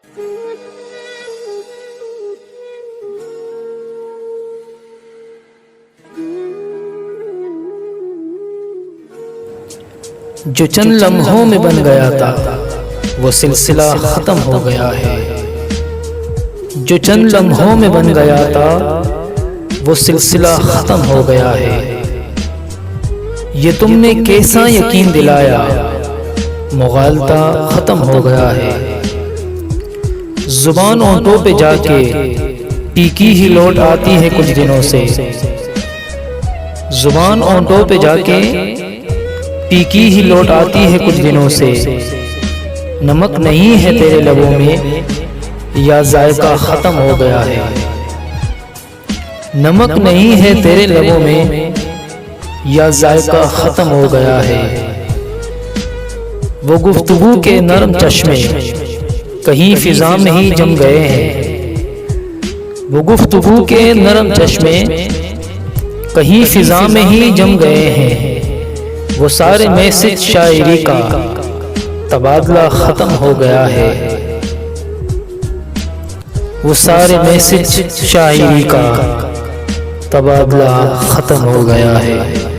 जो चंद लम्हों में बन गया था वो सिलसिला खत्म हो गया है। जो चंद लम्हों में बन गया था वो सिलसिला खत्म हो गया है। ये तुमने कैसा यकीन दिलाया, मुगालता खत्म हो गया है। जुबान होंठों पे जाके टीकी ही लौट आती है कुछ दिनों से। जुबान होंठों पे जाके टीकी ही लौट आती है कुछ दिनों से। नमक नहीं है तेरे लबों में या जायका खत्म हो गया है। नमक नहीं है तेरे लबों में या जायका खत्म हो गया है। वो गुफ्तगू के नरम चश्मे कहीं फिजा में ही जम गए हैं। वो गुफ्तगू के नरम चश्मे कहीं फिजा में ही जम गए हैं। वो सारे मैसेज शायरी का तबादला खत्म हो गया है। वो सारे मैसेज शायरी का तबादला खत्म हो गया है।